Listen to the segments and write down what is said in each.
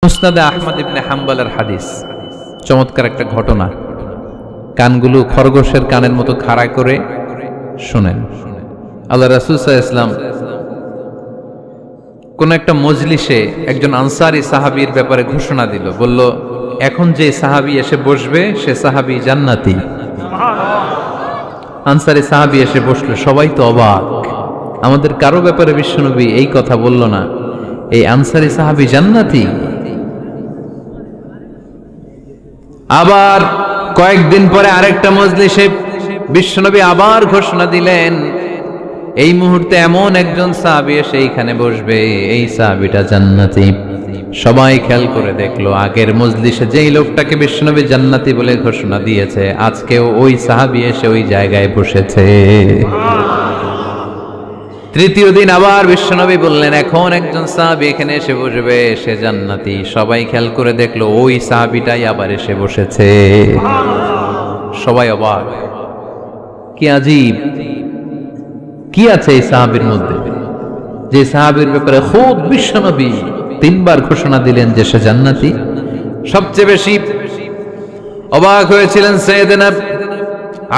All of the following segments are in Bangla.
মুসনাদে আহমদ ইবনে হাম্বলের হাদিস, চমৎকার একটা ঘটনা। কানগুলো খরগোশের কানের মতো খাড়া করে শুনেন। আল্লাহ রাসূল সাল্লাল্লাহু আলাইহি ওয়াসাল্লাম কোন একটা মজলিসে একজন আনসারী সাহাবীর ব্যাপারে ঘোষণা দিল, বলল, এখন যে সাহাবী এসে বসবে সে সাহাবী জান্নাতি। আনসারী সাহাবী এসে বসলো, সবাই তো অবাক, আমাদের কারো ব্যাপারে বিশ্বনবী এই কথা বলল না, এই আনসারী সাহাবী জান্নাতি। আবার কয়েকদিন পরে আরেকটা মজলিসে বিশ্বনবী আবার ঘোষণা দিলেন, এই মুহূর্তে এমন একজন সাহাবী এসে এইখানে বসবে, এই সাহাবীটা জান্নাতি। সবাই খেয়াল করে দেখলো, আগের মজলিসে যেই লোকটাকে বিশ্বনবী জান্নাতি বলে ঘোষণা দিয়েছে, আজকেও ওই সাহাবী এসে ওই জায়গায় বসেছে। তৃতীয় দিন আবার বিশ্বনবী বললেন, এখন একজন সাহাবী এখানে এসে বসবে, সে জান্নাতি। সবাই খেয়াল করে দেখলো, ওই সাহাবীটাই আবার এসে বসেছে। সবাই অবাক, কি আজীব, কি আছে এই সাহাবীর মধ্যে, যে সাহাবীর ব্যাপারে খুব বিশ্বনবী তিনবার ঘোষণা দিলেন যে সে জান্নাতি। সবচেয়ে বেশি অবাক হয়েছিলেন সাইয়েদনা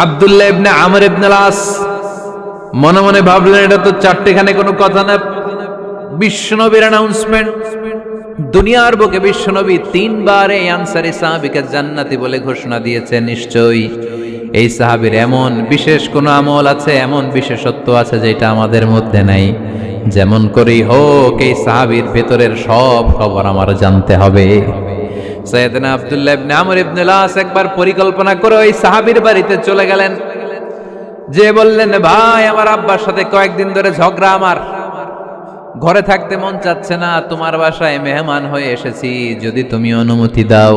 আব্দুল্লাহ ইবনে আমর ইবনে আস। মনে মনে ভাবলেন, এটা তো চারটেখানে কোনো কথা না, বিশ্বনবীর অ্যানাউন্সমেন্ট। দুনিয়ার বুকে বিশ্বনবী তিনবার এই আনসারী সাহাবীকে জান্নাতি বলে ঘোষণা দিয়েছে, নিশ্চয়ই এই সাহাবীর এমন বিশেষ কোন আমল আছে, এমন বিশেষত্ব আছে যেটা আমাদের মধ্যে নাই। যেমন করেই হোক এই সাহাবীর ভেতরের সব খবর আমার জানতে হবে। সাইয়েদনা আব্দুল্লাহ ইবনে আমর ইবনে আস একবার পরিকল্পনা করে ওই সাহাবীর বাড়িতে চলে গেলেন, যে বললেন, ভাই, আমার আব্বার সাথে কয়েকদিন ধরে ঝগড়া, আমার ঘরে থাকতে মন চাচ্ছে না, তোমার বাসায় মেহমান হয়ে এসেছি, যদি তুমি অনুমতি দাও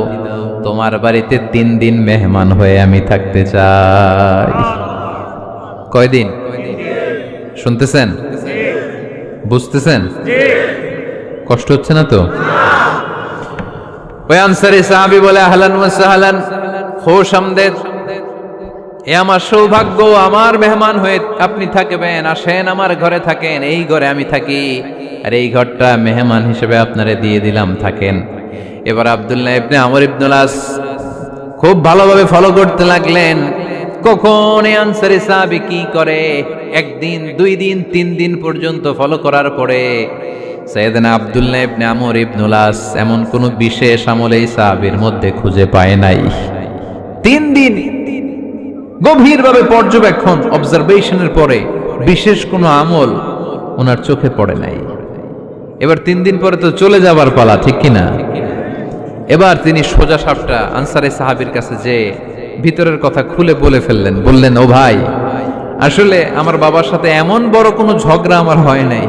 তোমার বাড়িতে 3 দিন মেহমান হয়ে আমি থাকতে চাই। কয়দিন? শুনতেছেন? বুঝতেছেন? কষ্ট হচ্ছে না তো? ওই আনসারী সাহাবী বলে, আহলান ওয়া সাহলান, খুশ আমদেদ, এ আমার সৌভাগ্য, আমার মেহমান হয়ে আপনি থাকবেন, আসেন আমার ঘরে থাকেন, এই ঘরে আমি থাকি, আর এই ঘরটা মেহমান হিসেবে আপনারে দিয়ে দিলাম, থাকেন। এবার আব্দুল্লাহ ইবনে আমর ইবনে আস খুব ভালোভাবে ফলো করতে লাগলেন, কখন এই আনসারী সাহাবী কি করে। 1 দিন, 2 দিন, 3 দিন পর্যন্ত ফলো করার পরে সাইয়েদনা আব্দুল্লাহ ইবনে আমর ইবনে আস এমন কোন বিশেষ আমল এই সাহাবীর মধ্যে খুঁজে পায় নাই। 3 দিন গভীরভাবে পর্যবেক্ষণ, অবজারভেশনের পরে বিশেষ কোনো আমল ওনার চোখে পড়ে নাই। এবার 3 দিন পরে তো চলে যাবার পালা, ঠিক কিনা? এবার তিনি সোজা সাপটা আনসারী সাহাবীর কাছে যে ভিতরের কথা খুলে বলে ফেললেন, বললেন, ও ভাই, আসলে আমার বাবার সাথে এমন বড় কোনো ঝগড়া আমার হয় নাই,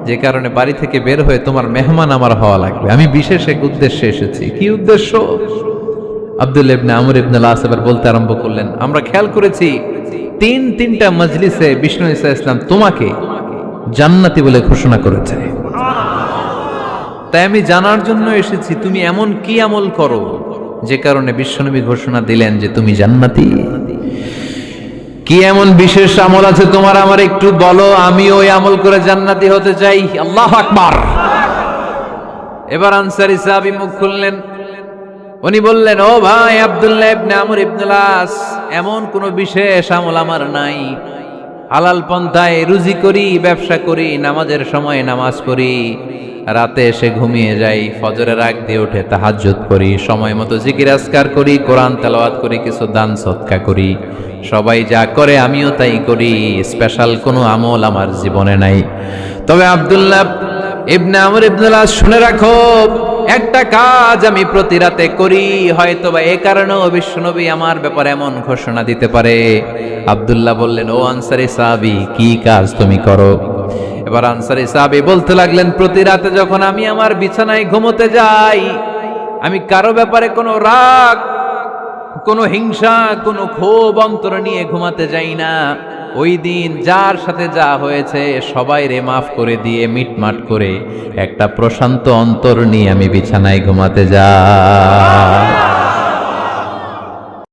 যে কারণে বাড়ি থেকে বের হয়ে তোমার মেহমান আমার হওয়া লাগবে। আমি বিশেষ এক উদ্দেশ্যে এসেছি। কি উদ্দেশ্য? আব্দুল্লাহ ইবনে আমর ইবনে আস এবার বলতে আরম্ভ করলেন, আমরা খেয়াল করেছি 3টা মজলিসে বিষ্ণু ঈসা ইসলাম তোমাকে জান্নাতি বলে ঘোষণা করেছে, তাই আমি জানার জন্য এসেছি তুমি এমন কি আমল করো যে কারণে বিশ্বনবী ঘোষণা দিলেন যে তুমি জান্নাতি। কি এমন বিশেষ আমল আছে তোমার, আমার একটু বলো, আমি ওই আমল করে জান্নাতি হতে চাই। আল্লাহু আকবার। এবার আনসারী সাহাবী মুখ খুললেন, উনি বললেন, ও ভাই আব্দুল্লাহ ইবনে আমর ইবনে আস, এমন কোন বিশেষ আমল আমার নাই। হালাল পন্থায় রুজি করি, ব্যবসা করি, নামাজের সময় নামাজ পড়ি, রাতে এসে ঘুমিয়ে যাই, ফজরের আগ দিয়ে উঠে তাহাজ্জুদ করি, সময় মতো জিকির আজকার করি, কোরআন তেলাওয়াত করি, কিছু দান সদকা করি। সবাই যা করে আমিও তাই করি, স্পেশাল কোনো আমল আমার জীবনে নাই। তবে আব্দুল্লাহ ইবনে আমর ইবনে আস, শুনে রাখো, একটা কাজ আমি প্রতি রাতে করি, হয়তোবা এই কারণেও বিশ্বনবী আমার ব্যাপারে এমন ঘোষণা দিতে পারে। আব্দুল্লাহ বললেন, ও আনসারী সাহাবী, কি কাজ তুমি করো? এবার আনসারী সাহাবী বলতে লাগলেন, প্রতি রাতে যখন আমি আমার বিছানায় ঘুমোতে যাই, আমি কারো ব্যাপারে কোনো রাগ, কোনো হিংসা, কোনো ক্ষোভ অন্তর নিয়ে ঘুমাতে যাই না। ওই দিন যার সাথে যা হয়েছে সবাই রে মাফ করে দিয়ে মিটমাট করে একটা প্রশান্ত অন্তর নিয়ে আমি বিছানায় ঘুমাতে যাই।